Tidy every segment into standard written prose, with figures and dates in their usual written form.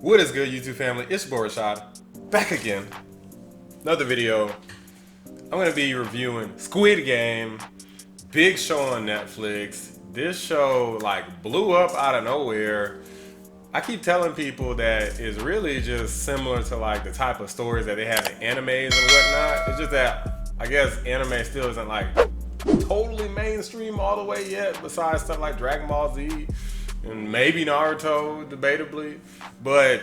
What is good, YouTube family? It's your boy Roshad, back again. Another video. I'm gonna be reviewing Squid Game, big show on Netflix. This show like blew up out of nowhere. I keep telling people that it's really just similar to like the type of stories that they have in animes and whatnot. It's just that I guess anime still isn't like totally mainstream all the way yet, besides stuff like Dragon Ball Z and maybe Naruto, debatably. But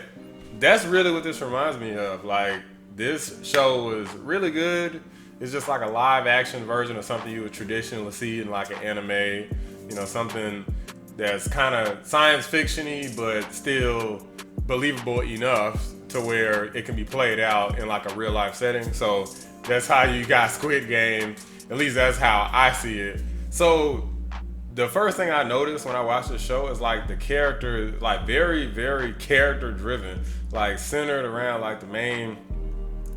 that's really what this reminds me of. Like, this show was really good. It's just like a live action version of something you would traditionally see in like an anime. You know, something that's kind of science fiction-y, but still believable enough to where it can be played out in like a real life setting. So that's how you got Squid Game. At least that's how I see it. So the first thing I noticed when I watched the show is like the character, like very, very character driven, like centered around like the main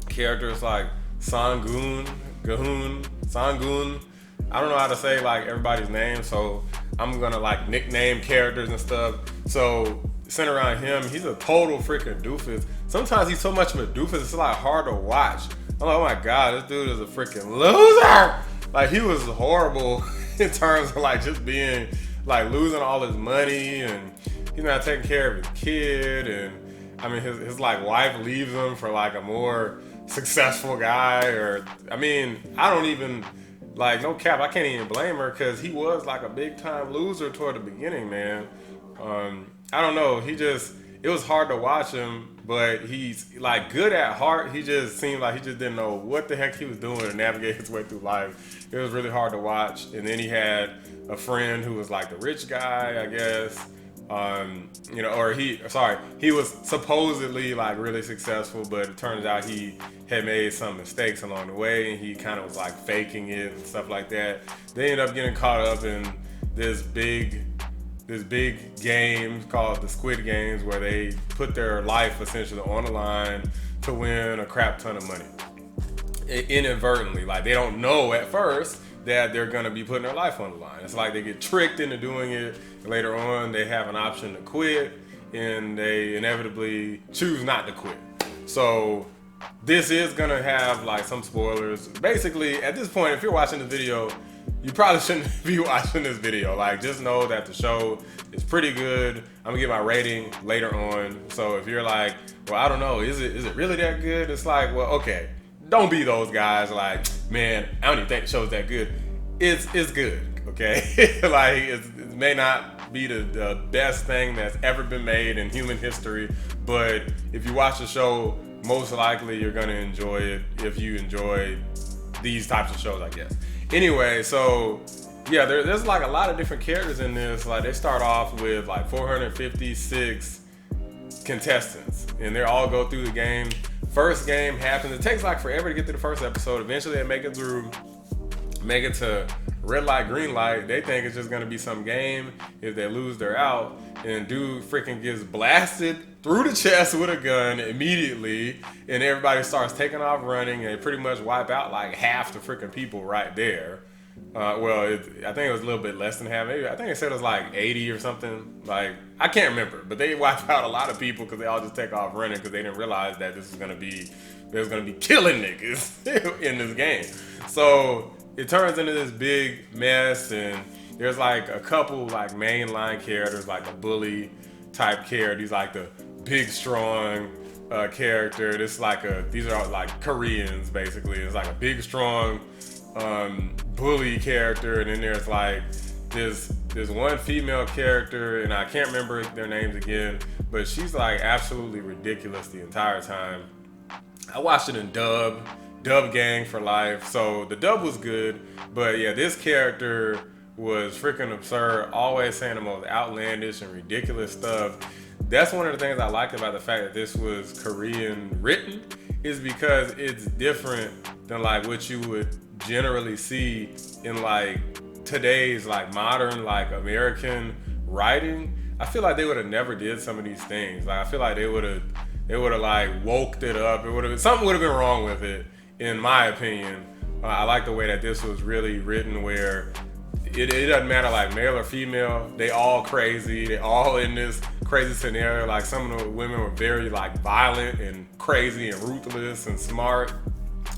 characters like Sangoon. I don't know how to say like everybody's name, so I'm gonna like nickname characters and stuff. So centered around him, he's a total freaking doofus. Sometimes he's so much of a doofus, it's like hard to watch. I'm like, oh my god, this dude is a freaking loser. Like, he was horrible in terms of like just being like losing all his money, and he's not taking care of his kid, and I mean his like wife leaves him for like a more successful guy. Or I mean, I don't even like, no cap, I can't even blame her, because he was like a big time loser toward the beginning, man. I don't know, it was hard to watch him, but he's like good at heart. He just seemed like he just didn't know what the heck he was doing to navigate his way through life. It was really hard to watch. And then he had a friend who was like the rich guy, I guess. You know, or he was supposedly like really successful, but it turns out he had made some mistakes along the way, and he kind of was like faking it and stuff like that. They ended up getting caught up in this big game called the Squid Games, where they put their life essentially on the line to win a crap ton of money. Inadvertently, like they don't know at first that they're gonna be putting their life on the line. It's like they get tricked into doing it. Later on, they have an option to quit, and they inevitably choose not to quit. So this is gonna have like some spoilers. Basically, at this point, if you're watching this video, you probably shouldn't be watching this video. Like, just know that the show is pretty good. I'm gonna give my rating later on. So if you're like, well, I don't know, is it really that good? It's like, well, okay, don't be those guys like, man, I don't even think the show's that good. It's good, okay? Like, it may not be the best thing that's ever been made in human history, but if you watch the show, most likely you're gonna enjoy it if you enjoy these types of shows, I guess. Anyway, so yeah, there's like a lot of different characters in this. Like, they start off with like 456 contestants, and they all go through the game. First game happens. It takes like forever to get through the first episode. Eventually they make it through, make it to red light, green light. They think it's just gonna be some game. If they lose, they're out. And dude freaking gets blasted through the chest with a gun immediately, and everybody starts taking off running, and they pretty much wipe out like half the freaking people right there. I think it was a little bit less than half. Maybe I think it said it was like 80 or something. Like, I can't remember, but they wipe out a lot of people because they all just take off running because they didn't realize that there's gonna be killing niggas in this game. So it turns into this big mess, and there's like a couple like mainline characters, like a bully type character. He's like the big strong character. These are like Koreans basically. It's like a big strong bully character, and then there's like this one female character, and I can't remember their names again, but she's like absolutely ridiculous the entire time. I watched it in dub gang for life, so the dub was good, but yeah, this character was freaking absurd, always saying the most outlandish and ridiculous stuff. That's one of the things I liked about the fact that this was Korean written, is because it's different than like what you would generally see in like today's like modern like American writing. I feel like they would have never did some of these things. Like, I feel like they would have like woked it up. Something would have been wrong with it, in my opinion. I like the way that this was really written, where it doesn't matter like male or female, they all crazy, they all in this crazy scenario. Like some of the women were very like violent and crazy and ruthless and smart.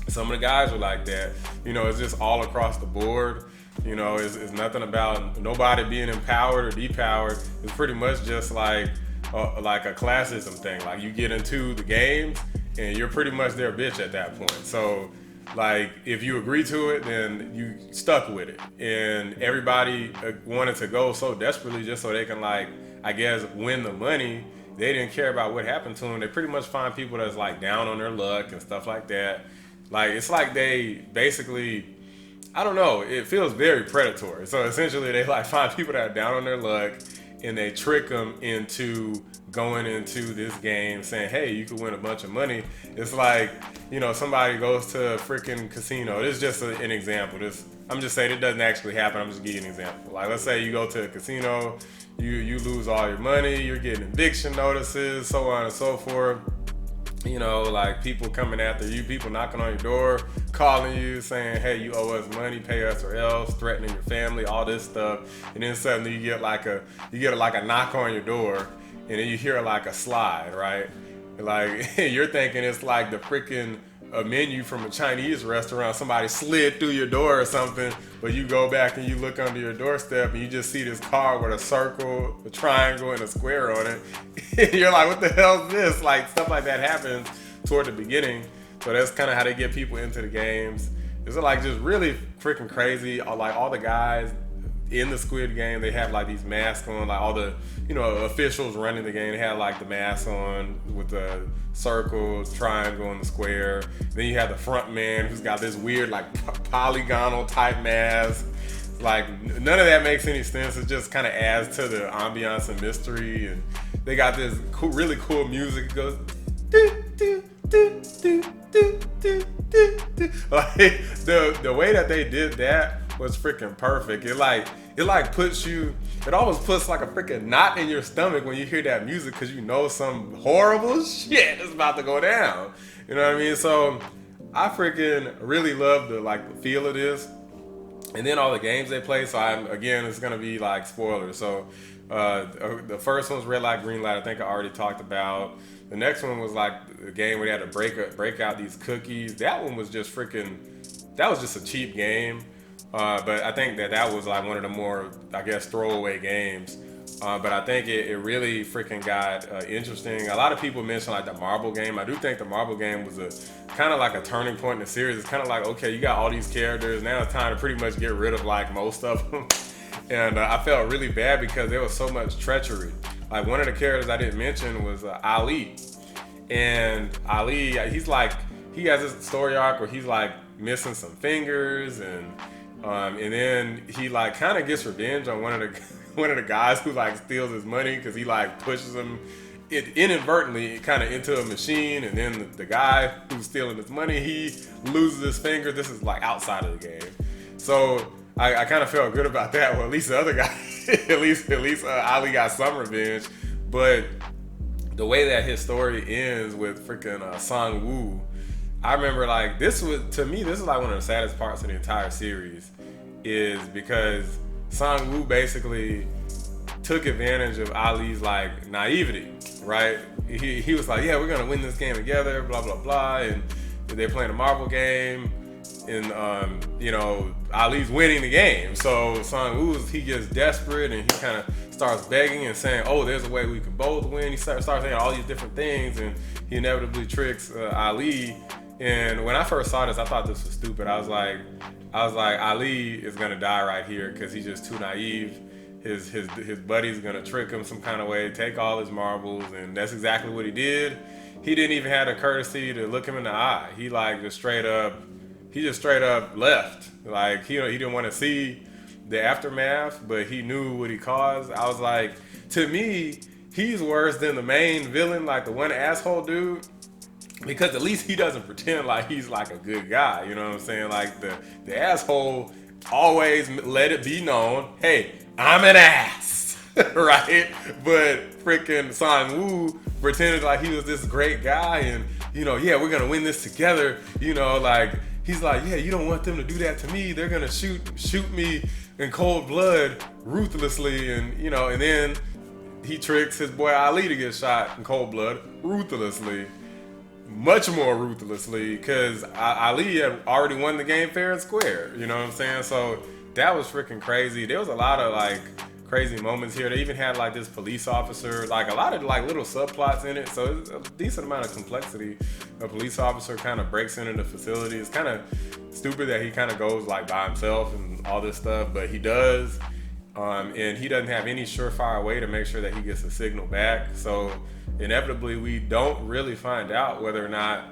Some of the guys were like that. You know, it's just all across the board. You know, it's nothing about nobody being empowered or depowered. It's pretty much just like a classism thing. Like you get into the games and you're pretty much their bitch at that point. So like if you agree to it, then you stuck with it. And everybody wanted to go so desperately just so they can like, I guess, win the money. They didn't care about what happened to them. They pretty much find people that's like down on their luck and stuff like that. Like it's like they basically, I don't know, it feels very predatory. So essentially they like find people that are down on their luck and they trick them into going into this game saying, hey, you could win a bunch of money. It's like, you know, somebody goes to a freaking casino. This is just an example. I'm just saying it doesn't actually happen. I'm just giving you an example. Like let's say you go to a casino, you lose all your money, you're getting eviction notices, so on and so forth. You know, like people coming after you, people knocking on your door, calling you, saying, hey, you owe us money, pay us or else, threatening your family, all this stuff. And then suddenly you get like a knock on your door and then you hear like a slide, right? Like you're thinking it's like the freaking menu from a Chinese restaurant. Somebody slid through your door or something, but you go back and you look under your doorstep and you just see this car with a circle, a triangle, and a square on it. You're like, what the hell is this? Like stuff like that happens toward the beginning. So that's kind of how they get people into the games. It's like just really freaking crazy. Like all the guys in the Squid Game, they have like these masks on, like all the, you know, officials running the game, they had like the masks on with the circles, triangle, and the square. Then you have the front man who's got this weird like polygonal type mask. Like none of that makes any sense. It just kind of adds to the ambiance and mystery. And they got this cool, really cool music. It goes do, do, do, do, do, do, do, do. Like the way that they did that was freaking perfect. It puts you, it almost puts like a freaking knot in your stomach when you hear that music because you know some horrible shit is about to go down. You know what I mean? So I freaking really love the feel of this. And then all the games they play. So again, it's gonna be like spoilers. So the first one was red light, green light. I think I already talked about. The next one was like a game where they had to break out these cookies. That one was just that was just a cheap game. But I think that was like one of the more, I guess, throwaway games. But I think it really freaking got interesting. A lot of people mention like the marble game. I do think the marble game was a kind of like a turning point in the series. It's kind of like, okay, you got all these characters. Now it's time to pretty much get rid of like most of them. And I felt really bad because there was so much treachery. Like one of the characters I didn't mention was Ali. And Ali, he has this story arc where he's like missing some fingers and then he like kind of gets revenge on one of the guys who like steals his money because he like pushes him inadvertently kind of into a machine, and then the guy who's stealing his money, he loses his finger. This is like outside of the game, so I kind of felt good about that. Well, at least the other guy, at least Ali got some revenge, but the way that his story ends with freaking Sang Woo. I remember like this is like one of the saddest parts of the entire series, is because Sang Woo basically took advantage of Ali's like naivety, right? He was like, yeah, we're gonna win this game together, blah blah blah, and they're playing a marble game, and you know, Ali's winning the game. So Sang Woo, he gets desperate and he kind of starts begging and saying, oh, there's a way we can both win. He starts saying all these different things, and he inevitably tricks Ali. And when I first saw this, I thought this was stupid. I was like, Ali is gonna die right here because he's just too naive. His buddy's gonna trick him some kind of way, take all his marbles, and that's exactly what he did. He didn't even have the courtesy to look him in the eye. He just straight up left. Like he didn't want to see the aftermath, but he knew what he caused. I was like, to me, he's worse than the main villain, like the one asshole dude. Because at least he doesn't pretend like he's like a good guy, you know what I'm saying? Like the asshole always let it be known, hey, I'm an ass, right? But freaking Sang Woo pretended like he was this great guy and, you know, yeah, we're gonna win this together, you know, like, he's like, yeah, you don't want them to do that to me. They're gonna shoot me in cold blood, ruthlessly, and, you know, and then he tricks his boy Ali to get shot in cold blood ruthlessly. Much more ruthlessly, because Ali had already won the game fair and square. You know what I'm saying? So that was freaking crazy. There was a lot of like crazy moments here. They even had like this police officer, like a lot of like little subplots in it. So it's a decent amount of complexity. A police officer kind of breaks into the facility. It's kind of stupid that he kind of goes like by himself and all this stuff, but he does. And he doesn't have any surefire way to make sure that he gets a signal back. So inevitably, we don't really find out whether or not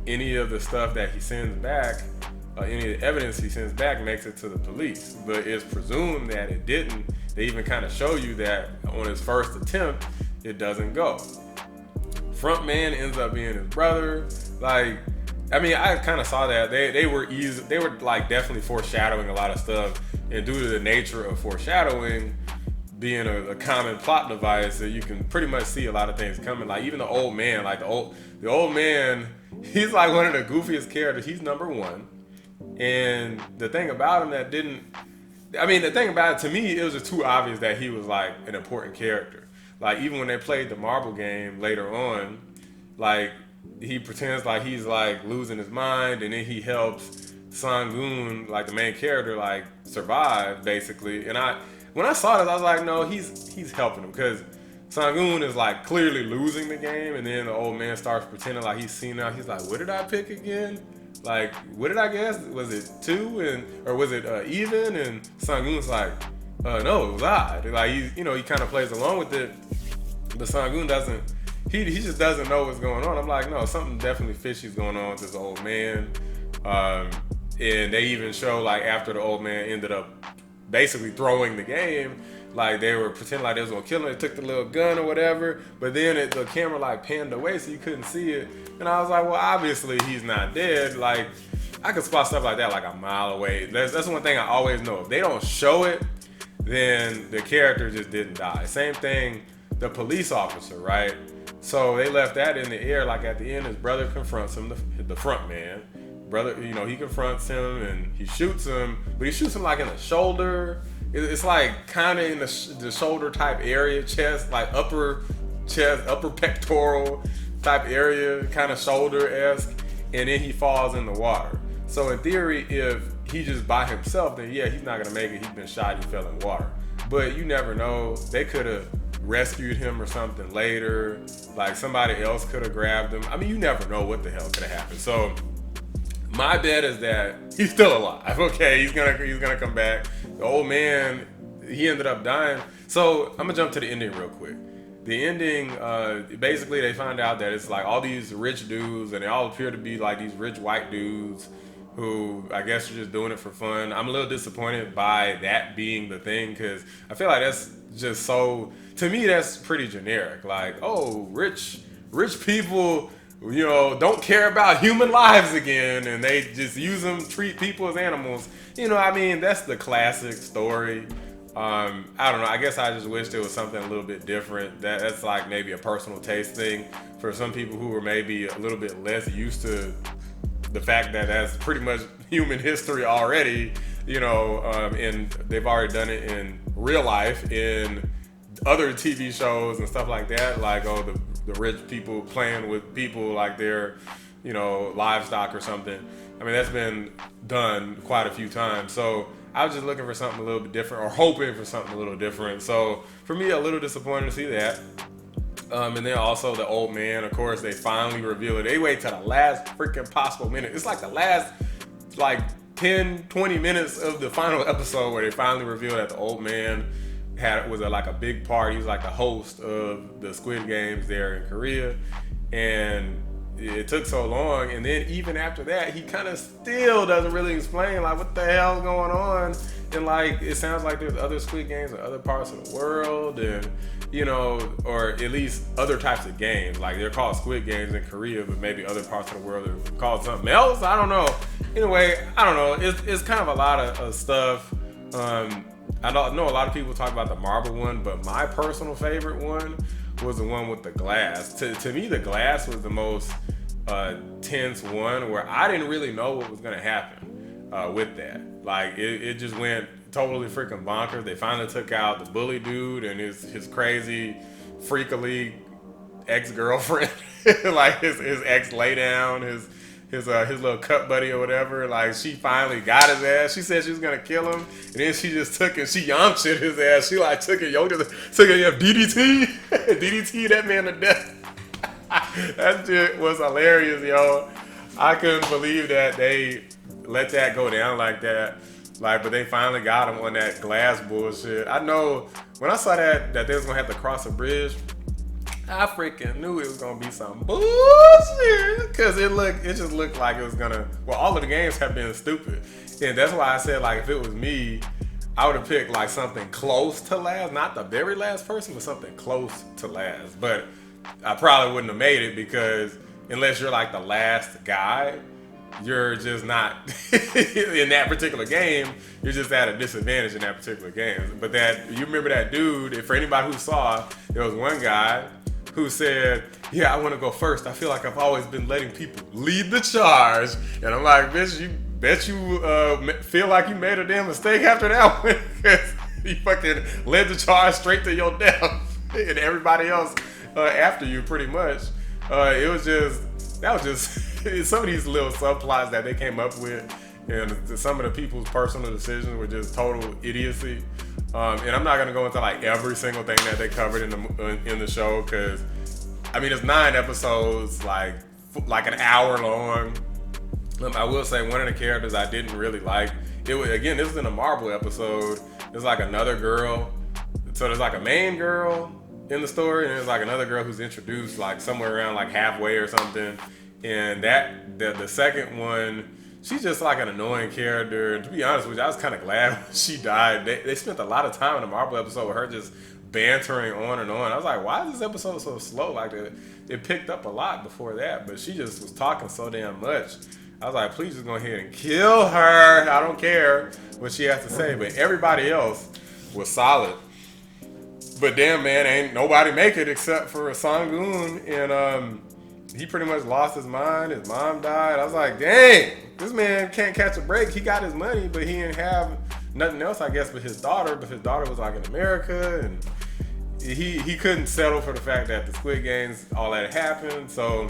any of the stuff that he sends back, any of the evidence he sends back makes it to the police. But it's presumed that it didn't. They even kind of show you that on his first attempt, it doesn't go. Front man ends up being his brother. Like, I mean, I kind of saw that. They were like definitely foreshadowing a lot of stuff. And due to the nature of foreshadowing being a common plot device, that you can pretty much see a lot of things coming. Like even the old man, like the old man, he's like one of the goofiest characters. He's number one. And the thing about him the thing about it, to me, it was just too obvious that he was like an important character. Like even when they played the marble game later on, like he pretends like he's like losing his mind, and then he helps Sang-goon, like the main character, like survive basically. And when I saw this, I was like, no, he's helping him, because Sang-goon is like clearly losing the game, and then the old man starts pretending like he's seen out. He's like, what did I pick again? Like, what did I guess? Was it 2 or was it even? And Sang-goon's like, no, it was odd. Like he kind of plays along with it, but Sang-goon doesn't. He just doesn't know what's going on. I'm like, no, something definitely fishy is going on with this old man. And they even show like after the old man ended up basically throwing the game, like they were pretending like they was gonna kill him. They took the little gun or whatever, but then the camera like panned away so you couldn't see it. And I was like, well, obviously he's not dead. Like I could spot stuff like that like a mile away. That's one thing I always know. If they don't show it, then the character just didn't die. Same thing, the police officer, right? So they left that in the air. Like at the end, his brother confronts him, the front man. Brother, he confronts him and he shoots him, but he shoots him like in the shoulder. It's like kind of in the shoulder type area, chest, like upper chest, upper pectoral type area, kind of shoulder-esque, and then he falls in the water. So in theory, if he just by himself, then yeah, he's not gonna make it. He's been shot, he fell in water. But you never know. They could have rescued him or something later. Like somebody else could have grabbed him. I mean, you never know what the hell could have happened. So my bet is that he's still alive. Okay, he's gonna come back. The old man, he ended up dying. So I'm gonna jump to the ending real quick. The ending, basically they find out that it's like all these rich dudes, and they all appear to be like these rich white dudes who I guess are just doing it for fun. I'm a little disappointed by that being the thing, because I feel like that's just so, to me that's pretty generic. Like, oh, rich people, don't care about human lives again, and they just use them, treat people as animals. I mean, that's the classic story. I don't know. I guess I just wish there was something a little bit different. That's like maybe a personal taste thing for some people who were maybe a little bit less used to the fact that that's pretty much human history already, and they've already done it in real life in other TV shows and stuff like that. Like, the rich people playing with people like they're, livestock or something. I mean, that's been done quite a few times. So I was just looking for something a little bit different, or hoping for something a little different. So for me, a little disappointed to see that. And then also the old man, of course, they finally reveal it. They wait till the last freaking possible minute. It's like the last 10, 20 minutes of the final episode where they finally reveal that the old man was like a big part. He was like the host of the Squid Games there in Korea. And it took so long, and then even after that, he kind of still doesn't really explain like what the hell's going on. And like it sounds like there's other Squid Games in other parts of the world, and or at least other types of games. Like they're called Squid Games in Korea, but maybe other parts of the world are called something else. I don't know. Anyway, I don't know. It's kind of a lot of stuff. I know a lot of people talk about the marble one, but my personal favorite one was the one with the glass. To me, the glass was the most tense one, where I didn't really know what was going to happen with that. Like it just went totally freaking bonkers. They finally took out the bully dude and his crazy, freakily ex-girlfriend, like his ex lay down, his little cut buddy or whatever. Like she finally got his ass. She said she was gonna kill him, and then she just took and she Yamcha'd his ass. She like took it, DDT, DDT that man to death. That shit was hilarious, yo. I couldn't believe that they let that go down like that. Like, but they finally got him on that glass bullshit. I know when I saw that they was gonna have to cross a bridge, I freaking knew it was gonna be some bullshit. Cause it just looked like it was gonna. Well, all of the games have been stupid, and that's why I said like if it was me, I would have picked like something close to last, not the very last person, but something close to last. But I probably wouldn't have made it because unless you're like the last guy, you're just not in that particular game. You're just at a disadvantage in that particular game. But that you remember that dude, if for anybody who saw, there was one guy who said, yeah, I want to go first. I feel like I've always been letting people lead the charge. And I'm like, bitch, you feel like you made a damn mistake after that one. Because you fucking led the charge straight to your death. And everybody else after you pretty much. That was just some of these little subplots that they came up with, and some of the people's personal decisions were just total idiocy. And I'm not gonna go into like every single thing that they covered in the show because, I mean, it's 9 episodes, like an hour long. I will say one of the characters I didn't really like. It was, again, this is in a Marvel episode. There's like another girl. So there's like a main girl in the story, and there's like another girl who's introduced like somewhere around like halfway or something. And the second one, she's just like an annoying character. And to be honest with you, I was kind of glad when she died. They spent a lot of time in the Marvel episode with her just bantering on and on. I was like, why is this episode so slow? Like it picked up a lot before that, but she just was talking so damn much. I was like, please just go ahead and kill her. I don't care what she has to say. But everybody else was solid. But damn, man, ain't nobody make it except for Sang-Goon. And he pretty much lost his mind. His mom died. I was like, dang, this man can't catch a break. He got his money, but he didn't have nothing else, I guess, but his daughter. But his daughter was like in America, and he couldn't settle for the fact that the Squid Games, all that happened. So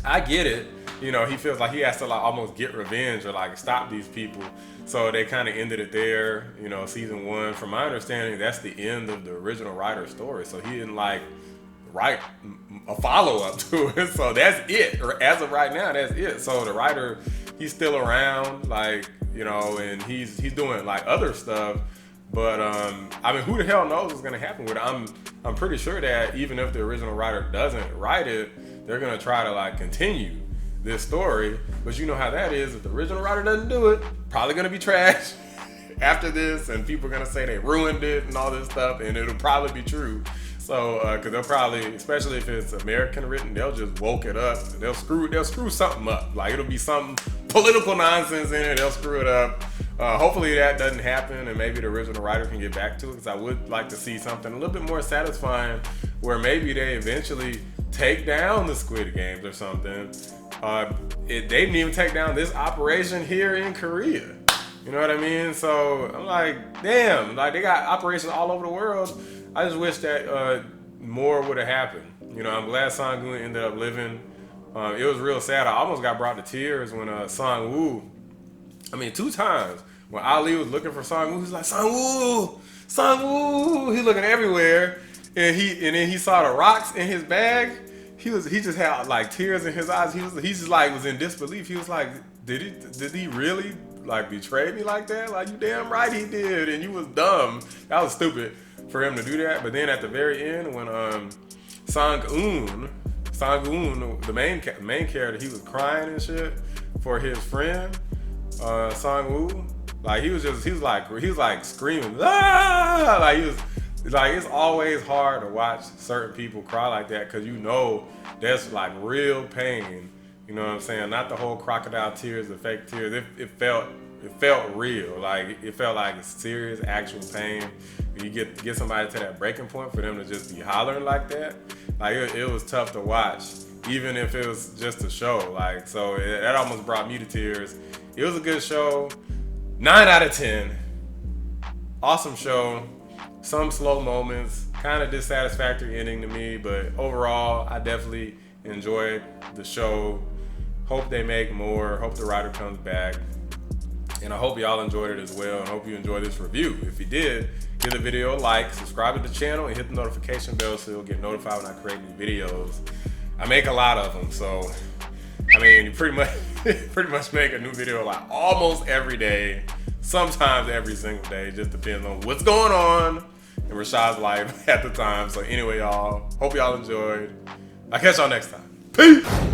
I get it. You know, he feels like he has to like almost get revenge or like stop these people. So they kind of ended it there. You know, season 1, from my understanding, that's the end of the original writer's story. So he didn't like write a follow-up to it. So that's it. Or as of right now, that's it. So the writer, he's still around, like, you know, and he's doing like other stuff. But I mean, who the hell knows what's gonna happen with it? I'm pretty sure that even if the original writer doesn't write it, they're gonna try to like continue this story. But you know how that is. If the original writer doesn't do it, probably gonna be trash after this, and people are gonna say they ruined it and all this stuff, and it'll probably be true. So, because they'll probably, especially if it's American written, they'll just woke it up. They'll screw something up. Like it'll be some political nonsense in it. They'll screw it up. Hopefully that doesn't happen, and maybe the original writer can get back to it. Because I would like to see something a little bit more satisfying, where maybe they eventually take down the Squid Games or something. They didn't even take down this operation here in Korea. You know what I mean? So I'm like, damn, like they got operations all over the world. I just wish that more would have happened. You know, I'm glad Sang-Goon ended up living. It was real sad. I almost got brought to tears when Sang-Woo, 2 times, when Ali was looking for Sang-Woo, he was like, Sang-Woo, Sang-Woo. He looking everywhere, and then he saw the rocks in his bag. He just had like tears in his eyes. He just like was in disbelief. He was like, did he really like betray me like that? Like, you damn right he did, and you was dumb. That was stupid for him to do that. But then at the very end, when Sang-Goon, the main character, he was crying and shit for his friend Sang-Woo. Like he was like screaming, ah! Like he was like, it's always hard to watch certain people cry like that, because you know that's like real pain. You know what I'm saying? Not the whole crocodile tears, the fake tears. It felt real. Like it felt like serious, actual pain. You get somebody to that breaking point for them to just be hollering like that. Like it was tough to watch, even if it was just a show. Like, so that almost brought me to tears. It was a good show. 9 out of 10. Awesome show. Some slow moments, kind of dissatisfactory ending to me, but overall, I definitely enjoyed the show. Hope they make more. Hope the writer comes back. And I hope y'all enjoyed it as well. And hope you enjoyed this review. If you did, give the video a like, subscribe to the channel, and hit the notification bell so you'll get notified when I create new videos. I make a lot of them, so I mean, you pretty much make a new video like almost every day, sometimes every single day. It just depends on what's going on in Roshad's life at the time. So anyway, y'all, hope y'all enjoyed. I'll catch y'all next time. Peace.